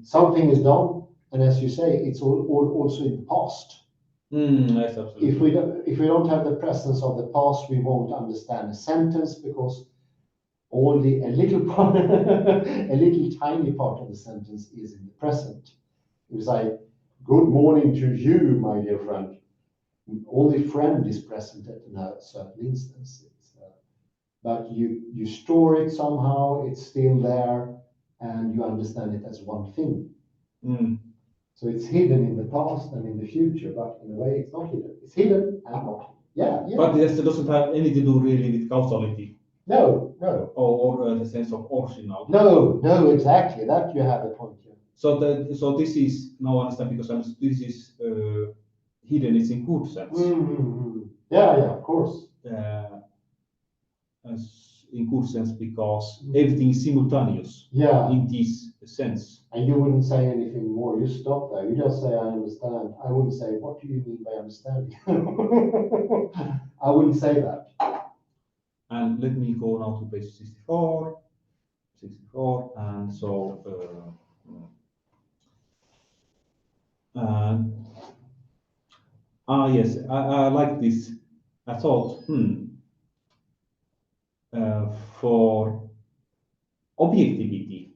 Something is done, and as you say, it's all also in the past. Yes, absolutely. If we don't have the presence of the past, we won't understand a sentence, because only a little part, a little tiny part of the sentence is in the present. If you say, good morning to you, my dear friend, only friend is present at a certain instance. But you store it somehow, it's still there, and you understand it as one thing. So it's hidden in the past and in the future, but in a way it's not hidden. It's hidden and not hidden. Yeah. But this doesn't have anything to do really with causality. No. Or the sense of original. No, exactly. That you have a point here. So this is, now I understand, because this is hidden, it's in good sense. Yeah, of course. In good sense, because everything is simultaneous. In this sense. And you wouldn't say anything more. You stop there. You just say, I understand. I wouldn't say, what do you mean by understanding? I wouldn't say that. And let me go now to page 64. And so yes, I like this. I thought, for objectivity,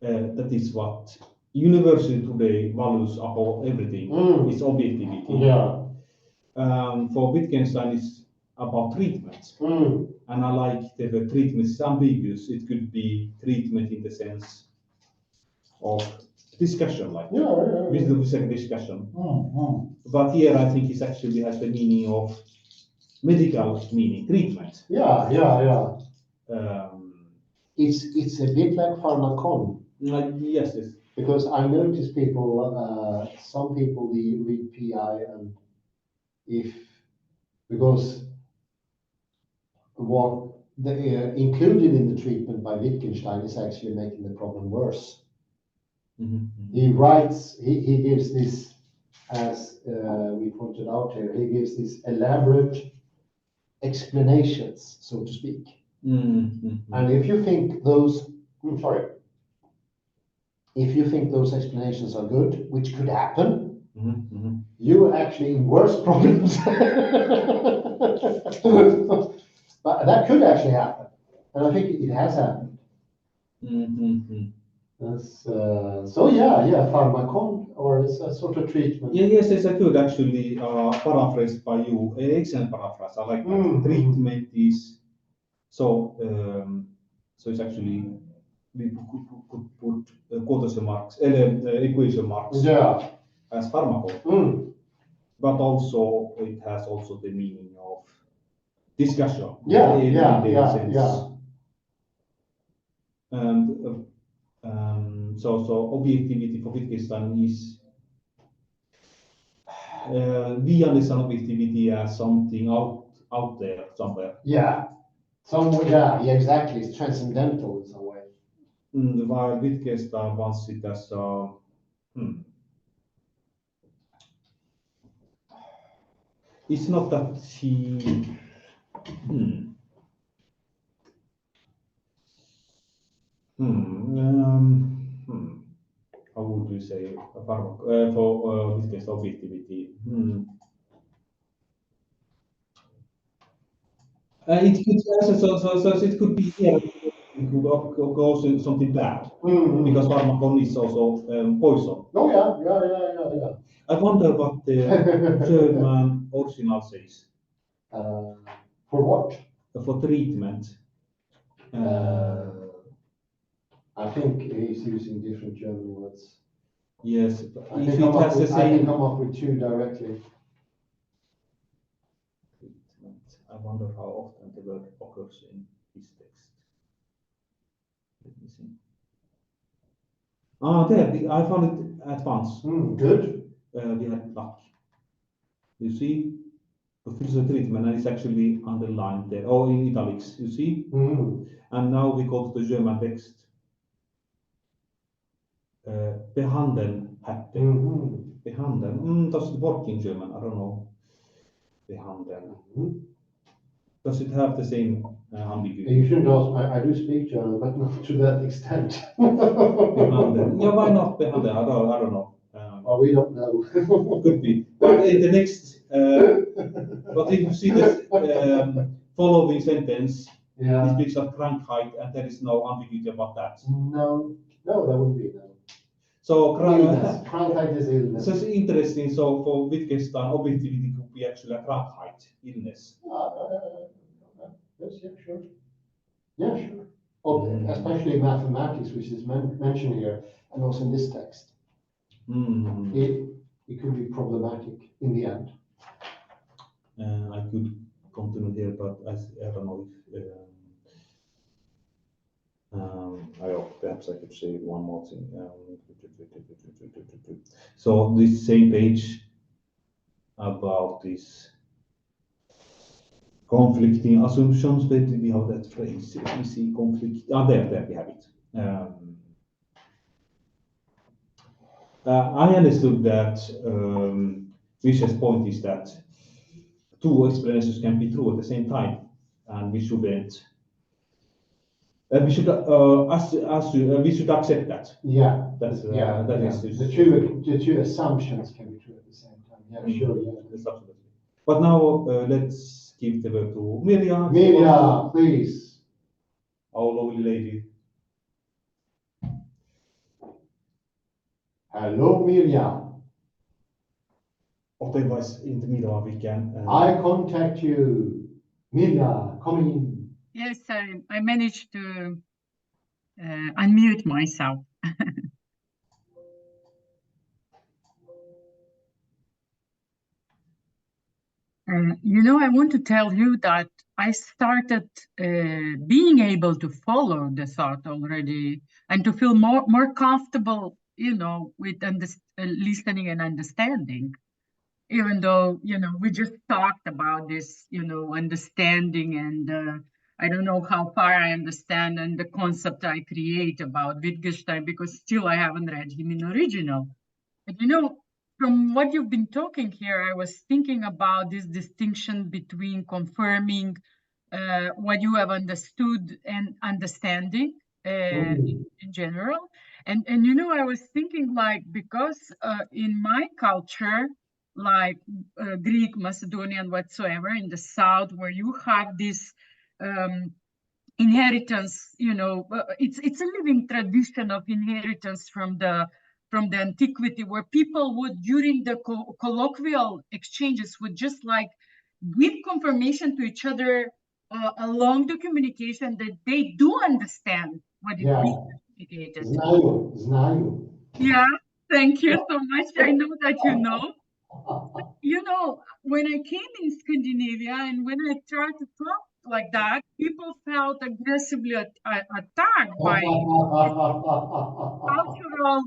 that is what university today values above everything. Is objectivity. Yeah. For Wittgenstein, it's about treatment. And I like that the treatment is ambiguous. It could be treatment in the sense of discussion, like wisdom discussion. But here I think it actually has the meaning of medical meaning, treatment. Yeah. It's a bit like pharmacon. Yes. Because I notice people, some people they read PI, and because what included in the treatment by Wittgenstein is actually making the problem worse. He writes, he gives this, as we pointed out here, he gives these elaborate explanations, so to speak. And if you think those, if you think those explanations are good, which could happen, you are actually in worse problems. But that could actually happen, and I think it has happened. So yeah, pharmacon, or it's a sort of treatment. Yes, I could actually paraphrase by you. Excellent paraphrase. I like that. Treatment is so. So it's actually we could put quotation marks, equation marks. Yeah. As pharmacon, but also it has also the meaning of discussion. Yeah. And so objectivity for Wittgenstein is we understand objectivity as something out there somewhere. Yeah. Yeah, exactly. It's transcendental in some way. While Wittgenstein wants it as it's not that he. How would you say for Wittgenstein objectivity? It could be it could go something bad because pharmacon is also poison. Oh yeah. I wonder what the German original says. For what? For treatment. I think he's using different German words. Yes, I can come up with two directly. I wonder how often the word occurs in his text. Let me see. There, I found it at once. Good. We had luck. You see, the treatment, and it's actually underlined there, or in italics, you see? And now we go to the German text. Behandeln hatte. Behandeln. Does it work in German? I don't know. Behandeln. Does it have the same ambiguity? You shouldn't ask. I do speak German, but not to that extent. Behandeln. Yeah, why not behandeln? I don't know. Well, we don't know. Could be. But in the next, but if you see this following sentence, it speaks of Krankheit, and there is no ambiguity about that. No, that wouldn't be no. So Krankheit is illness. So it's interesting. So for Wittgenstein, objectivity could be actually a Krankheit, illness. Yes, yeah, sure. Yeah, sure. Especially mathematics, which is mentioned here, and also in this text. It could be problematic in the end. I could continue here, but I don't know if. Perhaps I could say one more thing. So this same page about these conflicting assumptions. Where did we have that phrase? Let me see conflict. There we have it. I understood that Fischer's point is that two explanations can be true at the same time, and we shouldn't. We should accept that. Yeah, that's that is the two assumptions can be true at the same time. Yeah, sure. Yeah. That's absolutely. But now let's give the word to Mirja. Mirja, please. Our lovely lady. Hello, Mirja. Otherwise, in the middle we can. I contact you. Mirja, come in. Yes, I managed to unmute myself. I want to tell you that I started being able to follow the thought already and to feel more comfortable, with listening and understanding. Even though, we just talked about this, understanding and I don't know how far I understand and the concept I create about Wittgenstein, because still I haven't read him in original. But you know, from what you've been talking here, I was thinking about this distinction between confirming what you have understood and understanding in general. And you know, I was thinking like, because in my culture, like Greek, Macedonian, whatsoever, in the South, where you have this inheritance, you know, it's a living tradition of inheritance from the antiquity, where people would, during the colloquial exchanges, would just like give confirmation to each other along the communication that they do understand what is being communicated. Znają. Yeah, thank you so much. I know that you know. You know, when I came in Scandinavia and when I tried to talk like that, people felt aggressively attacked by cultural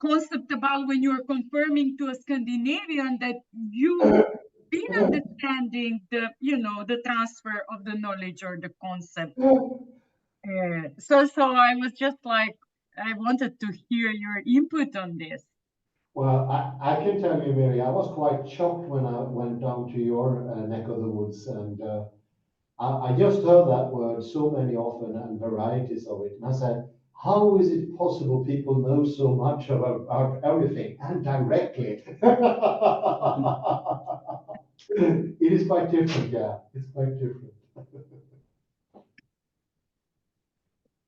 concept about when you're confirming to a Scandinavian that you've been understanding the, you know, the transfer of the knowledge or the concept. So I was just like, I wanted to hear your input on this. Well, I can tell you, Mary, I was quite shocked when I went down to your neck of the woods, and I just heard that word so many often and varieties of it. And I said, how is it possible people know so much about everything and directly? It is quite different, yeah. It's quite different.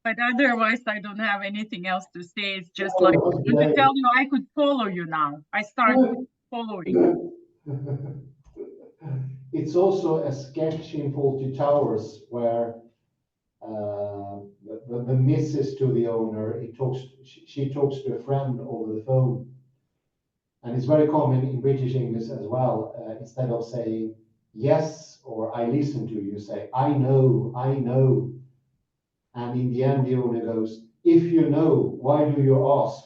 But otherwise, I don't have anything else to say. It's just like, I want to tell you, I could follow you now. I started following. It's also a sketch in Fawlty Towers where the missus to the owner, she talks to a friend over the phone. And it's very common in British English as well. Instead of saying yes or I listen to you, say I know, I know. And in the end, the owner goes, if you know, why do you ask?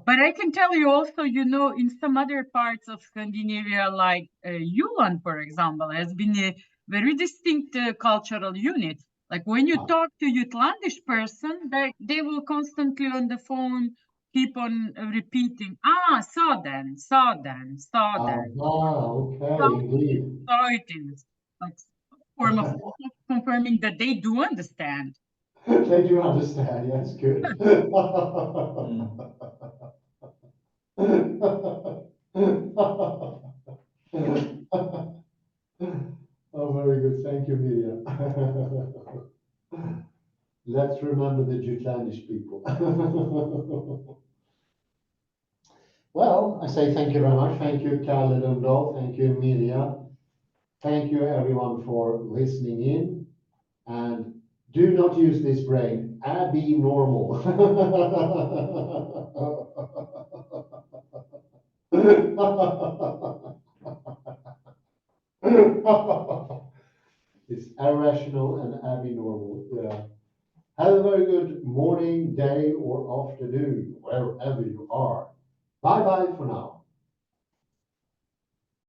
But I can tell you also, you know, in some other parts of Scandinavia, like Jutland, for example, has been a very distinct cultural unit. Like when you talk to Jutlandish person, they will constantly on the phone keep on repeating, so then, so then, so then. Okay, indeed. So it is like form of confirming that they do understand. They do understand, yes, good. Oh, very good. Thank you, Miriam. Let's remember the Jutlandish people. Well, I say thank you very much. Thank you, Kalle Lundahl. Thank you, Miriam. Thank you, everyone, for listening in. And do not use this brain. Be normal. It's irrational and abnormal. Yeah. Have a very good morning, day, or afternoon, wherever you are. Bye bye for now.